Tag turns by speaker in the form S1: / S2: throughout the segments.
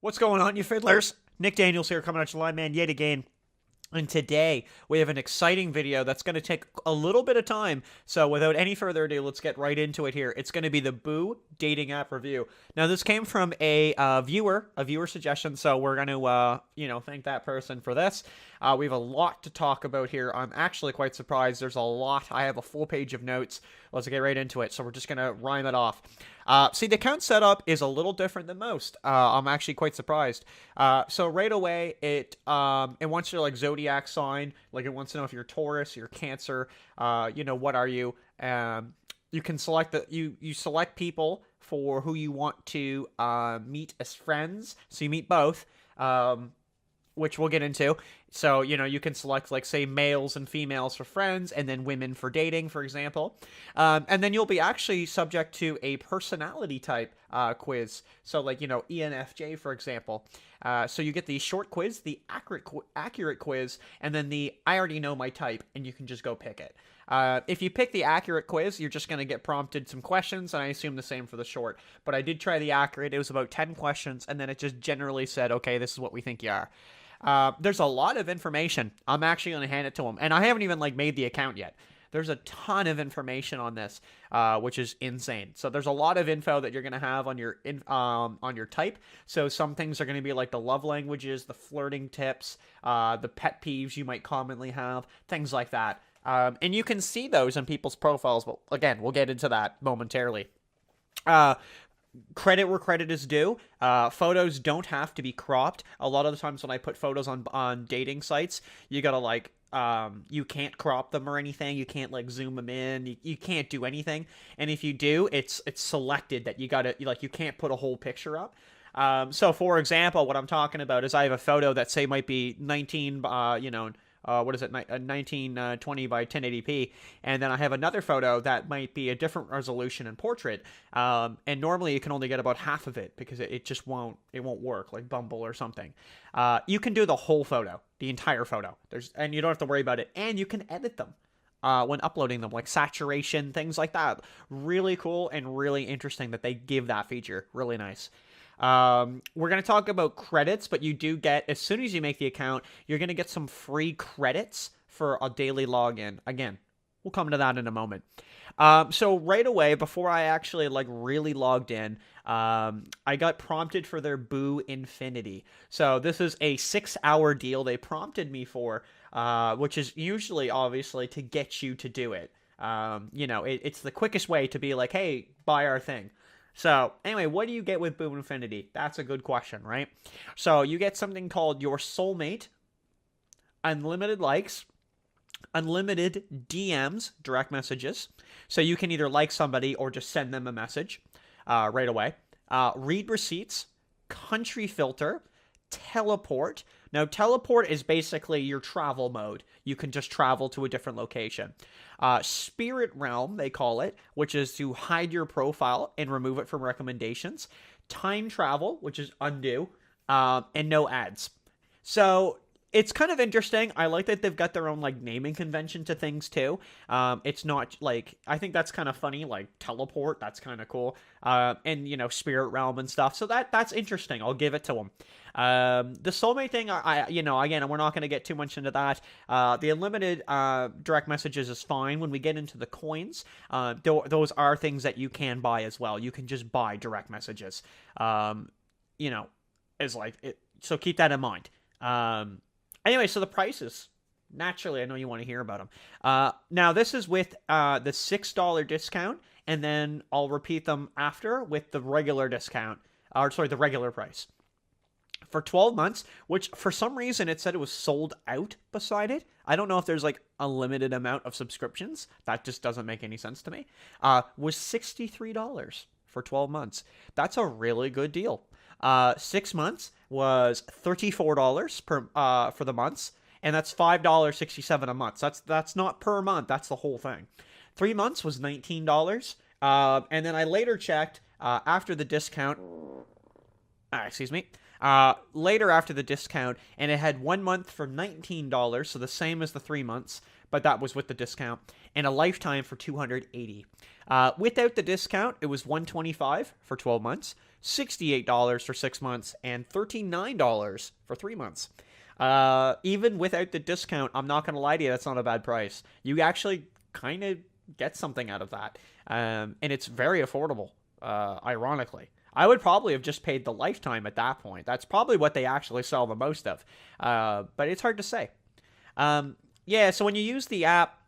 S1: What's going on, you fiddlers? Nick Daniels here, coming at you live, man, yet again. And today, we have an exciting video that's going to take a little bit of time. So without any further ado, let's get right into it here. It's going to be the Boo dating app review. Now, this came from a viewer suggestion. So we're going to, thank that person for this. We have a lot to talk about here. I'm actually quite surprised. There's a lot. I have a full page of notes. Let's get right into it. So we're just going to rhyme it off. See, the account setup is a little different than most. I'm actually quite surprised. So right away, it wants your like zodiac sign, like it wants to know if you're Taurus, you're Cancer, what are you? You can select you select people for who you want to meet as friends. So you meet both. Which we'll get into. So, you can select, like, say, males and females for friends, and then women for dating, for example. And then you'll be actually subject to a personality type quiz. So, like, ENFJ, for example. So you get the short quiz, the accurate quiz, and then the I already know my type, and you can just go pick it. If you pick the accurate quiz, you're just going to get prompted some questions, and I assume the same for the short. But I did try the accurate. It was about 10 questions, and then it just generally said, okay, this is what we think you are. There's a lot of information. I'm actually going to hand it to him. And I haven't even, made the account yet. There's a ton of information on this, which is insane. So there's a lot of info that you're going to have on your type. So some things are going to be like the love languages, the flirting tips, the pet peeves you might commonly have, things like that. And you can see those in people's profiles, but again, we'll get into that momentarily. Credit where credit is due. Photos don't have to be cropped. A lot of the times when I put photos on dating sites, you gotta you can't crop them or anything. You can't zoom them in. You can't do anything. And if you do, it's selected that you gotta you can't put a whole picture up. So for example, what I'm talking about is I have a photo that say might be 1920 by 1080p, and then I have another photo that might be a different resolution and portrait, and normally you can only get about half of it because it just won't work, like Bumble or something. You can do the whole photo, the entire photo, and you don't have to worry about it, and you can edit them when uploading them, like saturation, things like that. Really cool and really interesting that they give that feature. Really nice. We're going to talk about credits, but you do get, as soon as you make the account, you're going to get some free credits for a daily login. Again, we'll come to that in a moment. So right away, before I actually really logged in, I got prompted for their Boo Infinity. So this is a 6-hour deal they prompted me for, which is usually obviously to get you to do it. It's the quickest way to be like, hey, buy our thing. So, anyway, what do you get with Boo Infinity? That's a good question, right? So, you get something called your soulmate, unlimited likes, unlimited DMs, direct messages. So, you can either like somebody or just send them a message right away. Read receipts, country filter, teleport. Now, teleport is basically your travel mode. You can just travel to a different location. Spirit realm, they call it, which is to hide your profile and remove it from recommendations. Time travel, which is undo, and no ads. So it's kind of interesting. I like that they've got their own naming convention to things too. It's not I think that's kind of funny, teleport. That's kind of cool. And spirit realm and stuff. So that's interesting. I'll give it to them. The soulmate thing, again, we're not going to get too much into that. The unlimited direct messages is fine. When we get into the coins, those are things that you can buy as well. You can just buy direct messages. So keep that in mind. Anyway, so the prices. Naturally, I know you want to hear about them. Now, this is with the $6 discount, and then I'll repeat them after with the regular discount. The regular price. For 12 months, which for some reason it said it was sold out beside it. I don't know if there's a limited amount of subscriptions. That just doesn't make any sense to me. Was $63 for 12 months. That's a really good deal. 6 months was $34 for the months, and that's $5.67 a month. So that's not per month. That's the whole thing. 3 months was $19. And then I later checked after the discount. excuse me, later after the discount, and it had 1 month for $19, so the same as the 3 months, but that was with the discount, and a lifetime for $280. Without the discount, it was $125 for 12 months, $68 for 6 months, and $39 for 3 months. Even without the discount, I'm not going to lie to you, that's not a bad price. You actually kind of get something out of that. And it's very affordable, ironically. I would probably have just paid the lifetime at that point. That's probably what they actually sell the most of. But it's hard to say. Yeah, so when you use the app,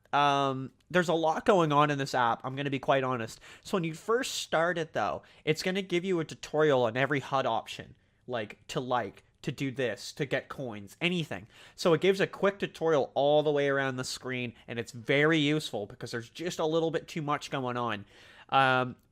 S1: there's a lot going on in this app, I'm going to be quite honest. So when you first start it, though, it's going to give you a tutorial on every HUD option, to do this, to get coins, anything. So it gives a quick tutorial all the way around the screen, and it's very useful because there's just a little bit too much going on.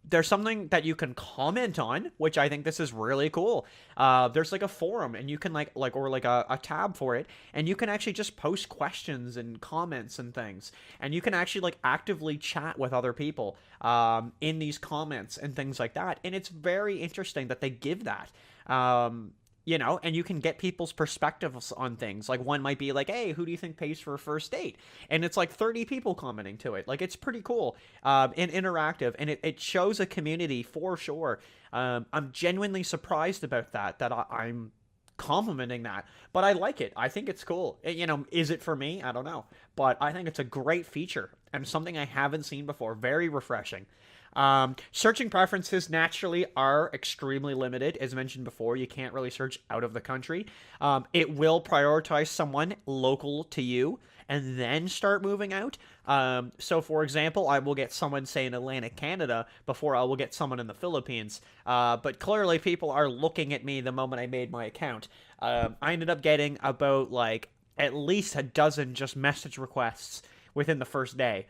S1: There's something that you can comment on, which I think this is really cool. There's like a forum, and you can or a tab for it, and you can actually just post questions and comments and things, and you can actually actively chat with other people in these comments and things like that. And it's very interesting that they give that. And you can get people's perspectives on things. Like, one might be like, hey, who do you think pays for a first date? And it's like 30 people commenting to it. Like, it's pretty cool and interactive, and it shows a community for sure. I'm genuinely surprised about that I'm complimenting that, but I like it. I think it's cool. Is it for me? I don't know, but I think it's a great feature and something I haven't seen before. Very refreshing. Searching preferences naturally are extremely limited. As mentioned before, you can't really search out of the country. It will prioritize someone local to you and then start moving out. So for example, I will get someone, say, in Atlantic Canada before I will get someone in the Philippines. But clearly people are looking at me the moment I made my account. I ended up getting about at least a dozen just message requests within the first day.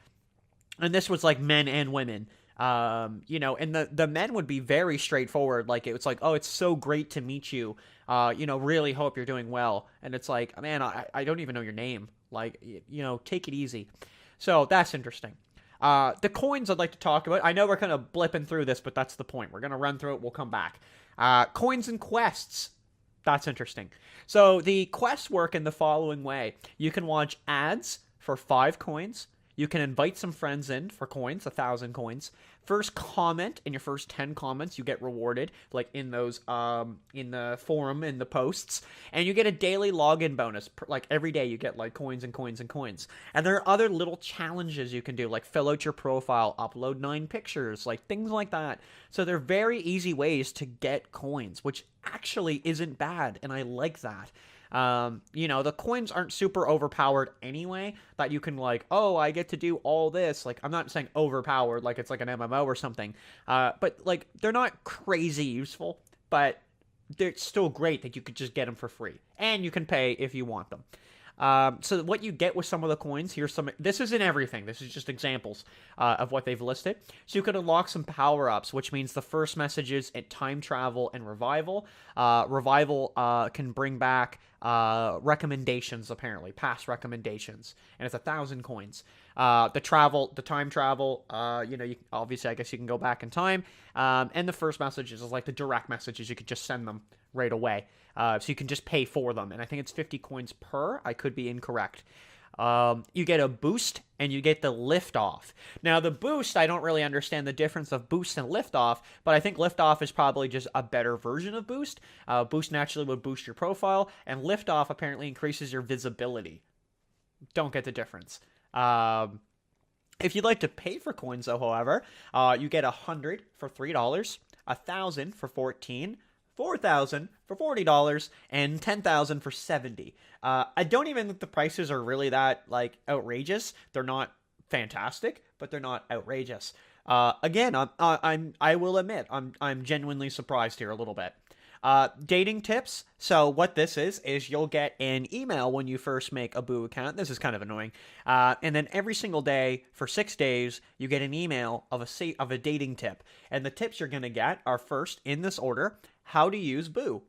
S1: And this was men and women. And the men would be very straightforward. It's oh, it's so great to meet you. Really hope you're doing well. And it's man, I don't even know your name. Take it easy. So that's interesting. The coins I'd like to talk about. I know we're kind of blipping through this, but that's the point. We're going to run through it. We'll come back. Coins and quests. That's interesting. So the quests work in the following way. You can watch ads for 5 coins. You can invite some friends in for coins, 1,000 coins. First comment in your first 10 comments, you get rewarded, in those, in the forum, in the posts. And you get a daily login bonus. Every day you get, coins and coins and coins. And there are other little challenges you can do, fill out your profile, upload 9 pictures, things like that. So they're very easy ways to get coins, which actually isn't bad, and I like that. The coins aren't super overpowered anyway, that you can oh, I get to do all this. I'm not saying overpowered, it's like an MMO or something. But they're not crazy useful, but they're still great that you could just get them for free. And you can pay if you want them. So what you get with some of the coins, this isn't everything, this is just examples of what they've listed. So you can unlock some power-ups, which means the first messages at time travel and revival. Revival can bring back recommendations, apparently, past recommendations, and it's 1,000 coins. The time travel, obviously I guess you can go back in time, and the first messages is the direct messages, you could just send them right away. So you can just pay for them, and I think it's 50 coins per. I could be incorrect. You get a boost, and you get the lift off. Now, the boost, I don't really understand the difference of boost and lift off, but I think lift off is probably just a better version of boost. Boost naturally would boost your profile, and lift off apparently increases your visibility. Don't get the difference. If you'd like to pay for coins, though, however, you get 100 for $3, 1,000 for $14, 4,000 for $40, and 10,000 for $70. I don't even think the prices are really that outrageous. They're not fantastic, but they're not outrageous. Again, I will admit I'm genuinely surprised here a little bit. Dating tips. So what this is you'll get an email when you first make a Boo account. This is kind of annoying. And then every single day for 6 days, you get an email of a dating tip. And the tips you're going to get are, first, in this order, how to use Boo,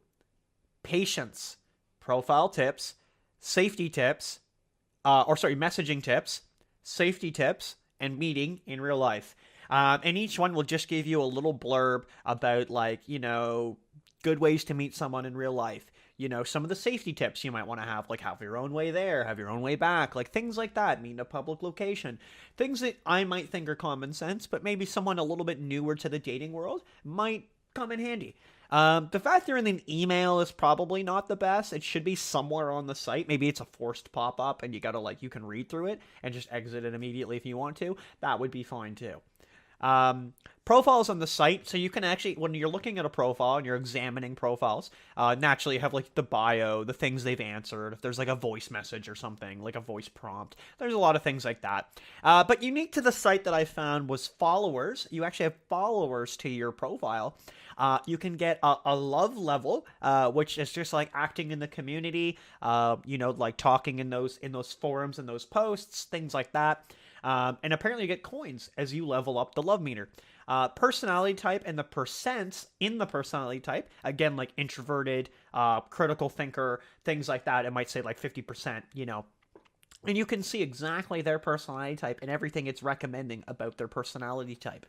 S1: patience, profile tips, safety tips, messaging tips, safety tips, and meeting in real life. And each one will just give you a little blurb about good ways to meet someone in real life. You know, some of the safety tips you might want to have, like have your own way there, have your own way back, like things like that, meet in a public location. Things that I might think are common sense, but maybe someone a little bit newer to the dating world might come in handy. The fact they're in an email is probably not the best. It should be somewhere on the site. Maybe it's a forced pop-up and you gotta, like, you can read through it and just exit it immediately if you want to. That would be fine too. Profiles on the site, so you can actually, when you're looking at a profile and you're examining profiles, naturally you have like the bio, the things they've answered, if there's like a voice message or something, like a voice prompt, there's a lot of things like that. But unique to the site that I found was followers. You actually have followers to your profile. You can get a love level, which is just like acting in the community, you know, like talking in those forums and those posts, things like that. And apparently you get coins as you level up the love meter. Personality type and the percents in the personality type, again, like introverted, critical thinker, things like that. It might say like 50%, you know. And you can see exactly their personality type and everything it's recommending about their personality type.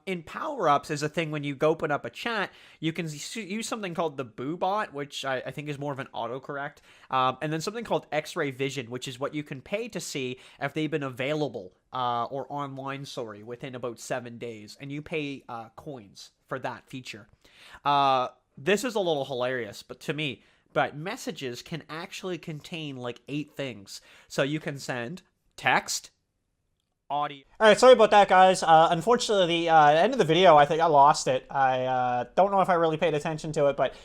S1: In Powerups is a thing when you go open up a chat, you can use something called the Boo Bot, which I think is more of an autocorrect, and then something called X-Ray Vision, which is what you can pay to see if they've been available or online, sorry, within about 7 days, and you pay coins for that feature. This is a little hilarious, but to me, but messages can actually contain like 8 things. So you can send text, audio.
S2: Alright, sorry about that, guys. Unfortunately, the end of the video, I think I lost it. I don't know if I really paid attention to it, but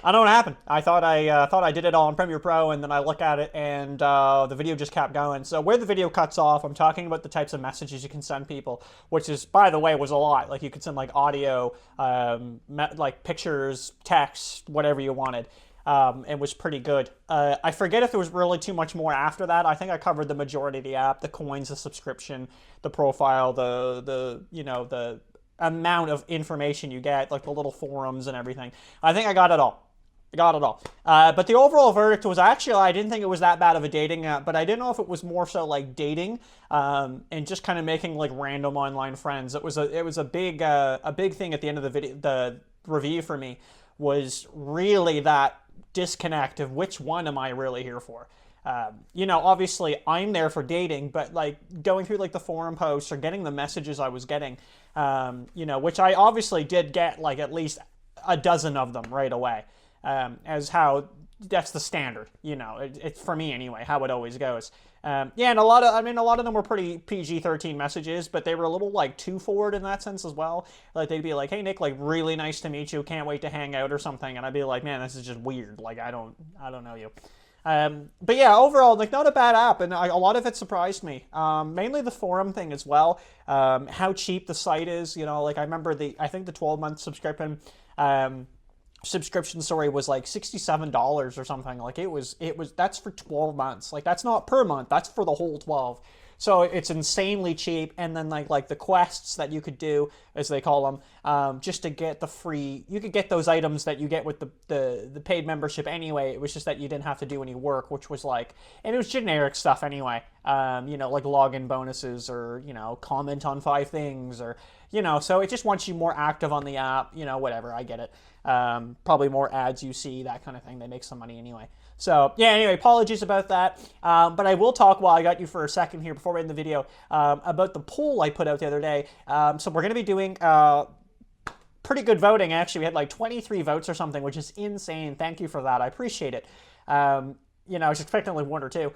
S2: I don't know what happened. I thought I did it all in Premiere Pro, and then I look at it, and the video just kept going. So where the video cuts off, I'm talking about the types of messages you can send people, which is, by the way, was a lot. Like, you could send, like, audio, like, pictures, text, whatever you wanted. It was pretty good. I forget if there was really too much more after that. I think I covered the majority of the app, the coins, the subscription, the profile, the you know, the amount of information you get, like the little forums and everything. I think I got it all. But the overall verdict was actually, I didn't think it was that bad of a dating app, but I didn't know if it was more so like dating, and just kind of making like random online friends. It was a big thing at the end of the video, the review for me, was really that disconnect of which one am I really here for. You know, obviously I'm there for dating, but like going through like the forum posts or getting the messages I was getting, you know, which I obviously did get like at least a dozen of them right away, as how that's the standard, you know, it's for me anyway, how it always goes. Yeah, and a lot of them were pretty PG-13 messages, but they were a little like too forward in that sense as well. Like they'd be like, "Hey Nick, like really nice to meet you, can't wait to hang out" or something, and I'd be like, "Man, this is just weird. Like I don't know you." But yeah, overall, like not a bad app, and a lot of it surprised me. Mainly the forum thing as well. How cheap the site is, you know. Like I remember I think the 12-month subscription story was like $67 or something. Like it was that's for 12 months. Like that's not per month, that's for the whole 12. So it's insanely cheap. And then like the quests that you could do, as they call them, just to get the free, you could get those items that you get with the paid membership anyway. It was just that you didn't have to do any work, which was like, and it was generic stuff anyway. You know, like login bonuses, or, you know, comment on 5 things, or, you know, so it just wants you more active on the app, you know, whatever, I get it. Probably more ads you see, that kind of thing. They make some money anyway. So yeah, anyway, apologies about that. But I will talk, while I got you for a second here before we end the video, about the poll I put out the other day. So we're going to be doing pretty good voting, actually. We had like 23 votes or something, which is insane. Thank you for that. I appreciate it. You know, I was expecting like 1 or 2.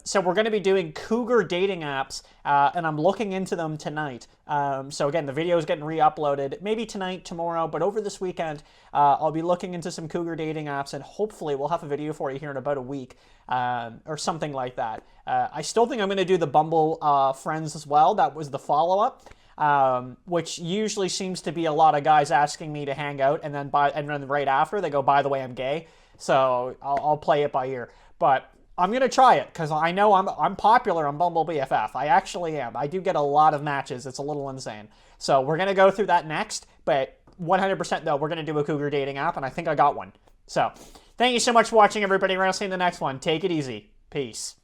S2: So we're going to be doing cougar dating apps, and I'm looking into them tonight. So again, the video is getting re-uploaded, maybe tonight, tomorrow, but over this weekend, I'll be looking into some cougar dating apps, and hopefully we'll have a video for you here in about a week, or something like that. I still think I'm going to do the Bumble friends as well. That was the follow-up. Which usually seems to be a lot of guys asking me to hang out, and then right after they go, "By the way, I'm gay." So I'll play it by ear, but I'm gonna try it because I know I'm popular on Bumble BFF. I actually am. I do get a lot of matches. It's a little insane. So we're gonna go through that next, but 100% though, we're gonna do a cougar dating app, and I think I got one. So thank you so much for watching, everybody. We're gonna see you in the next one. Take it easy. Peace.